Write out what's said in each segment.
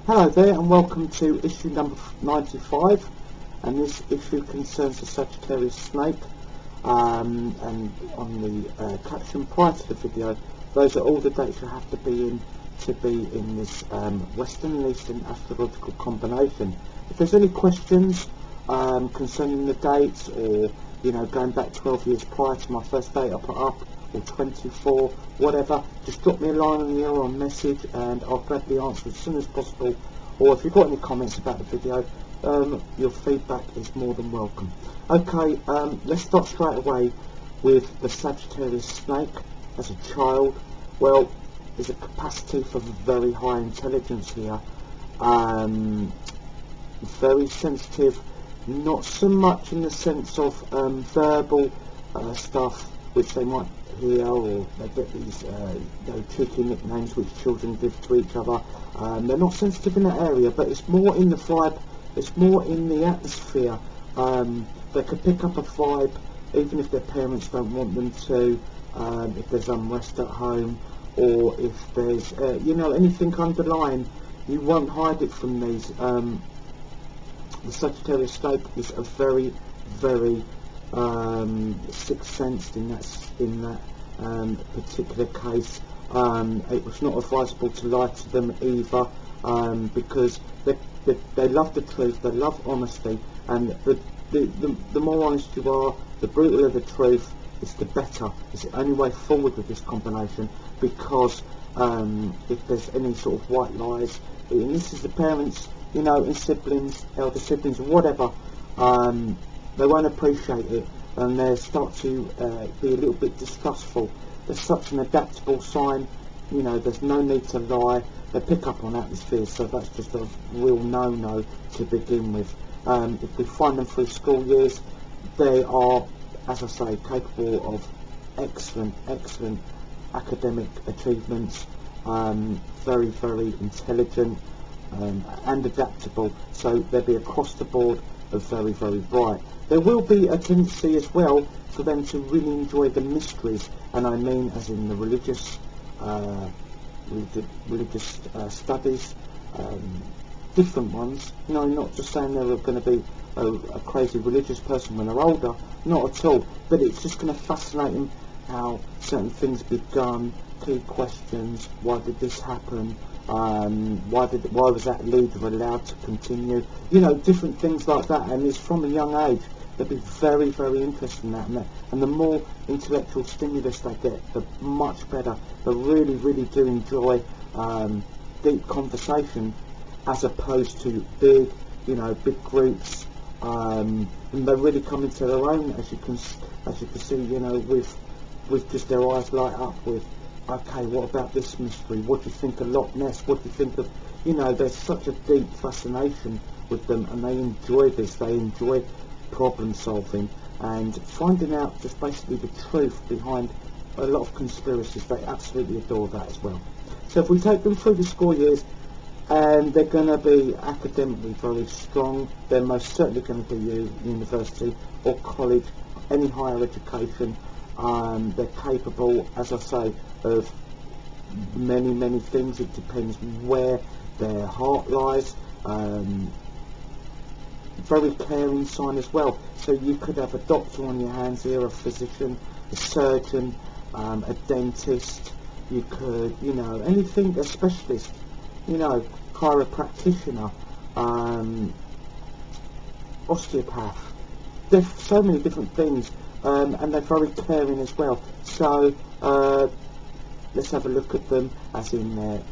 Hello there and welcome to issue number 95, and this issue concerns the Sagittarius snake, and on the caption prior to the video, those are all the dates you have to be in this Western and Eastern astrological combination. If there's any questions concerning the dates, or going back 12 years prior to my first date I put up, or 24, whatever, just drop me a line on the or on message and I'll gladly answer as soon as possible. Or if you've got any comments about the video, your feedback is more than welcome. Okay, let's start straight away with the Sagittarius snake. As a child, well, there's a capacity for very high intelligence here, very sensitive, not so much in the sense of verbal stuff which they might hear, or they get these cheeky nicknames which children give to each other. They're not sensitive in that area, but it's more in the vibe, it's more in the atmosphere. They can pick up a vibe even if their parents don't want them to, if there's unrest at home, or if there's anything underlying. You won't hide it from these. The Sagittarius snake is a very, very sixth sensed in that particular case. It was not advisable to lie to them either, because they love the truth, they love honesty, and the more honest you are, the brutaler the truth is, the better. It's the only way forward with this combination, because if there's any sort of white lies, and this is the parents, in siblings, elder siblings, or whatever, they won't appreciate it, and they start to be a little bit distrustful. There's such an adaptable sign, there's no need to lie. They pick up on atmospheres, so that's just a real no-no to begin with. If we find them through school years, they are, as I say, capable of excellent academic achievements, very, very intelligent and adaptable, so they'll be across the board of very, very bright. There will be a tendency as well for them to really enjoy the mysteries, and I mean as in the religious studies, different ones. Not just saying they're going to be a crazy religious person when they're older, not at all, but it's just going to fascinate them how certain things begun, key questions, why did this happen, why was that leader allowed to continue, different things like that. And it's from a young age they'll be very, very interested in that, and the more intellectual stimulus they get, the much better. They really, really do enjoy deep conversation, as opposed to big groups, and they really come into their own, as you can see, with just their eyes light up with, okay, what about this mystery? What do you think of Loch Ness? What do you think of, there's such a deep fascination with them, and they enjoy this. They enjoy problem solving and finding out just basically the truth behind a lot of conspiracies. They absolutely adore that as well. So if we take them through the school years, and they're going to be academically very strong, they're most certainly going to do university or college, any higher education. They're capable, as I say, of many, many things. It depends where their heart lies. Very caring sign as well. So you could have a doctor on your hands here, a physician, a surgeon, a dentist. You could, anything, a specialist, chiropractitioner, osteopath. There's so many different things, and they're very caring as well. So let's have a look at them as in their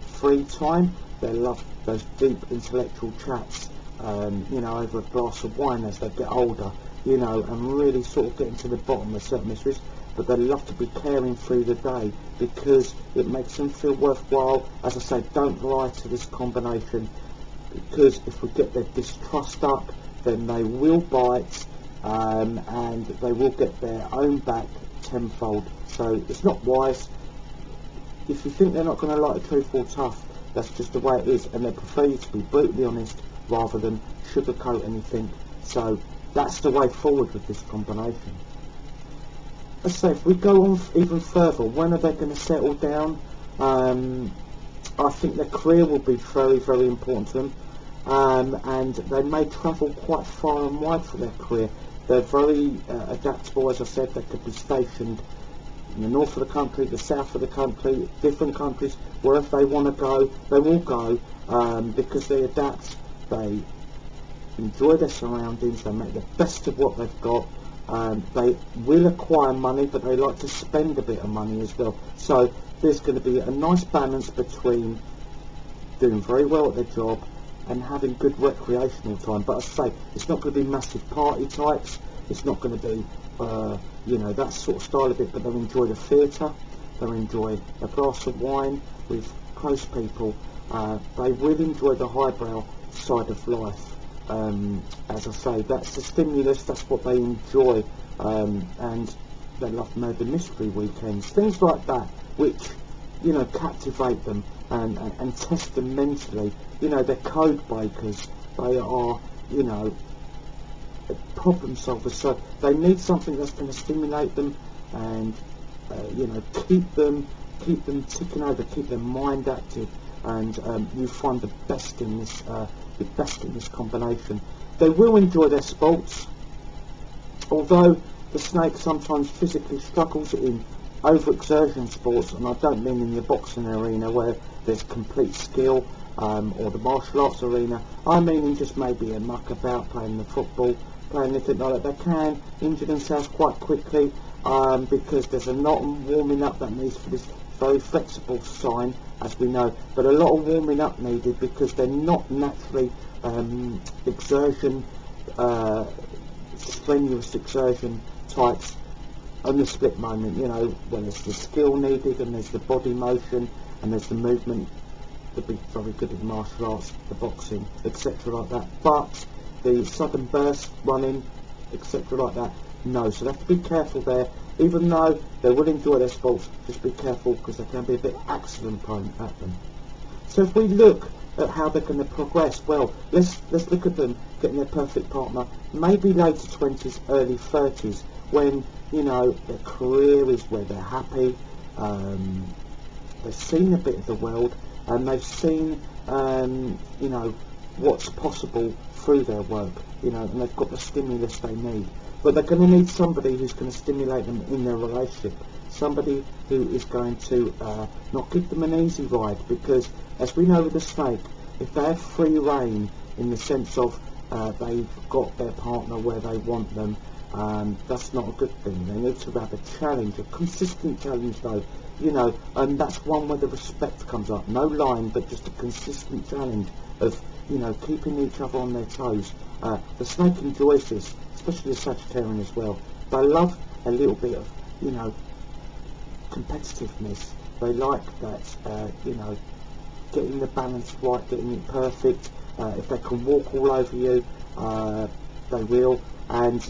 free time. They love those deep intellectual chats, over a glass of wine as they get older, and really sort of getting to the bottom of certain mysteries. But they love to be caring through the day, because it makes them feel worthwhile. As I say, don't lie to this combination, because if we get their distrust up, then they will bite, and they will get their own back tenfold. So it's not wise. If you think they're not going to like the truth or tough, that's just the way it is, and they prefer you to be brutally honest rather than sugarcoat anything. So that's the way forward with this combination. Let's say if we go on even further, when are they going to settle down? I think their career will be very, very important to them, and they may travel quite far and wide for their career. They're very adaptable, as I said. They could be stationed in the north of the country, the south of the country, different countries. Wherever they want to go, they will go, because they adapt. They enjoy their surroundings. They make the best of what they've got. They will acquire money, but they like to spend a bit of money as well. So there's going to be a nice balance between doing very well at their job and having good recreational time. But as I say, it's not going to be massive party types. It's not going to be, that sort of style of it. But they'll enjoy the theatre. They'll enjoy a glass of wine with close people. They will enjoy the highbrow side of life. As I say, that's the stimulus. That's what they enjoy, and they love murder mystery weekends, things like that, which captivate them and test them mentally. They're code breakers. They are problem solvers. So they need something that's going to stimulate them and keep them ticking over, keep their mind active, and you find the best in this combination. They will enjoy their sports, although the snake sometimes physically struggles in overexertion sports, and I don't mean in your boxing arena where there's complete skill, or the martial arts arena. I mean in just maybe a muck about, playing the football, playing anything like that. They can injure themselves quite quickly, because there's a lot of warming up that needs for this very flexible sign, as we know, but a lot of warming up needed because they're not naturally strenuous exertion types on the split moment. When there's the skill needed and there's the body motion and there's the movement. They'd be very good at the martial arts, the boxing, etc. like that. But the sudden burst, running, etc. like that, no. So they have to be careful there. Even though they will enjoy their sports, just be careful because they can be a bit accident prone at them. So if we look at how they're going to progress, well, let's look at them getting their perfect partner, maybe later 20s, early 30s, when their career is where they're happy, they've seen a bit of the world, and they've seen what's possible through their work, and they've got the stimulus they need. But they're going to need somebody who's going to stimulate them in their relationship, somebody who is going to not give them an easy ride, because as we know with the snake, if they have free reign in the sense of they've got their partner where they want them, that's not a good thing. They need to have a challenge, a consistent challenge though, and that's one where the respect comes up. No lying, but just a consistent challenge of, keeping each other on their toes. The snake enjoys this, especially the Sagittarian as well. They love a little bit of, competitiveness. They like that, getting the balance right, getting it perfect. If they can walk all over you, they will, and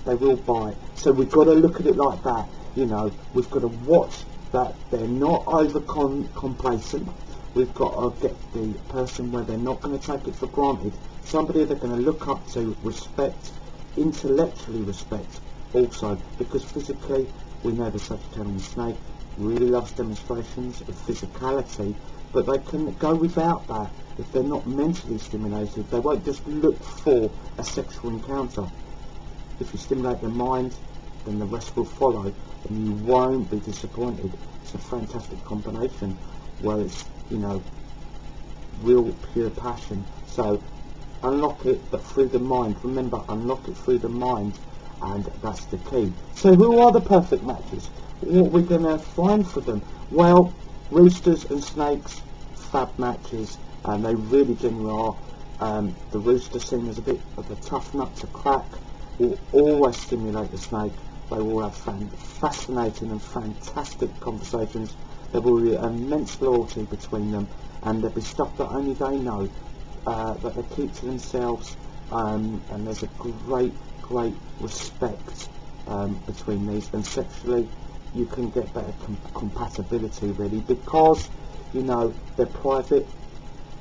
they will bite. So we've got to look at it like that. We've got to watch that they're not over complacent. We've got to get the person where they're not going to take it for granted. Somebody they're going to look up to, respect, intellectually respect also, because physically we know the Sagittarian snake really loves demonstrations of physicality, but they can go without that if they're not mentally stimulated. They won't just look for a sexual encounter. If you stimulate their mind, then the rest will follow, and you won't be disappointed. It's a fantastic combination where it's, real pure passion. So unlock it, but through the mind. Remember, unlock it through the mind, and that's the key. So who are the perfect matches? What are we going to find for them? Well, roosters and snakes, fab matches, and they really genuinely are. The rooster seen as a bit of a tough nut to crack, will always stimulate the snake. They will have fascinating and fantastic conversations. There will be immense loyalty between them, and there'll be stuff that only they know, that they keep to themselves, and there's a great respect between these, and sexually you can get better compatibility really, because they're private,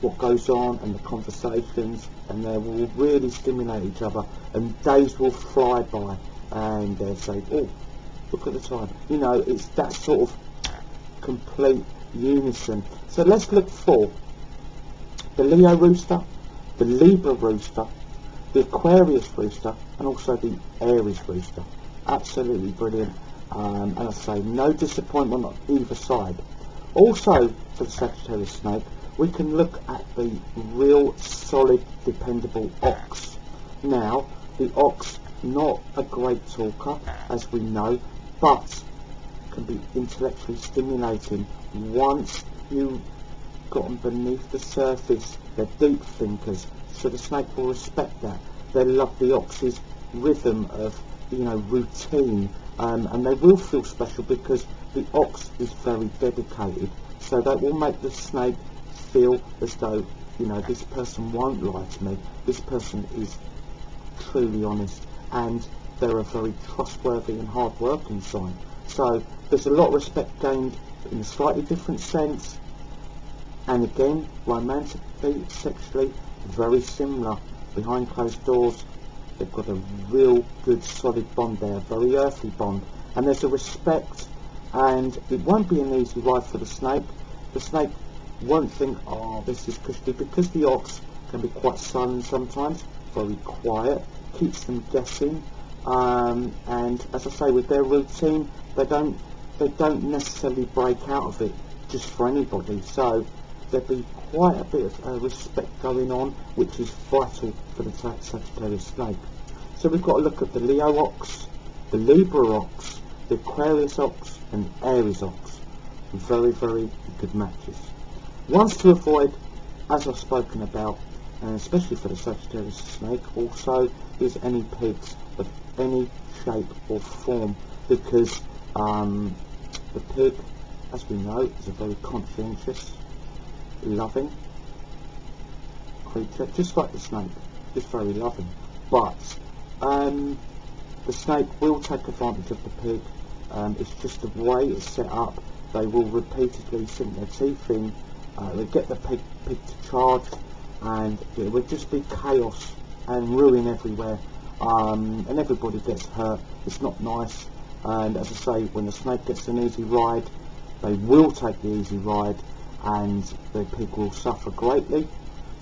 what goes on and the conversations, and they will really stimulate each other, and days will fly by, and they'll say, oh, look at the time. It's that sort of complete unison. So let's look for the Leo rooster, the Libra rooster, the Aquarius rooster, and also the Aries rooster. Absolutely brilliant. And I say, no disappointment on either side. Also, for the Sagittarius snake, we can look at the real solid, dependable ox. Now, the ox, not a great talker, as we know, but can be intellectually stimulating. Once you've gotten beneath the surface, they're deep thinkers, so the snake will respect that. They love the ox's rhythm of, routine, and they will feel special because the ox is very dedicated. So that will make the snake feel as though, this person won't lie to me. This person is truly honest, and they're a very trustworthy and hard-working sign. So there's a lot of respect gained in a slightly different sense, and again, romantically, sexually, very similar. Behind closed doors, they've got a real good solid bond there, a very earthy bond, and there's a respect, and it won't be an easy ride for the snake. The snake won't think, oh, this is cushy, because the ox can be quite sullen sometimes, very quiet, keeps them guessing, and as I say, with their routine, they don't necessarily break out of it just for anybody. So there'll be quite a bit of respect going on, which is vital for the Sagittarius snake. So we've got to look at the Leo ox, the Libra ox, the Aquarius ox, and the Aries ox. Very, very good matches. Ones to avoid, as I've spoken about, and especially for the Sagittarius snake, also is any pigs of any shape or form, because the pig, as we know, is a very conscientious, loving creature, just like the snake, just very loving. But the snake will take advantage of the pig. It's just the way it's set up. They will repeatedly sink their teeth in. They get the pig to charge, and it would just be chaos and ruin everywhere, and everybody gets hurt. It's not nice. And as I say, when the snake gets an easy ride, they will take the easy ride, and the pig will suffer greatly.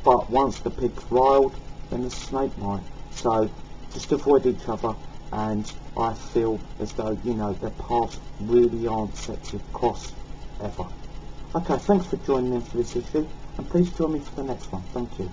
But once the pig's riled, then the snake might. So just avoid each other, and I feel as though, their paths really aren't set to cross ever. Okay, thanks for joining in for this issue, and please join me for the next one. Thank you.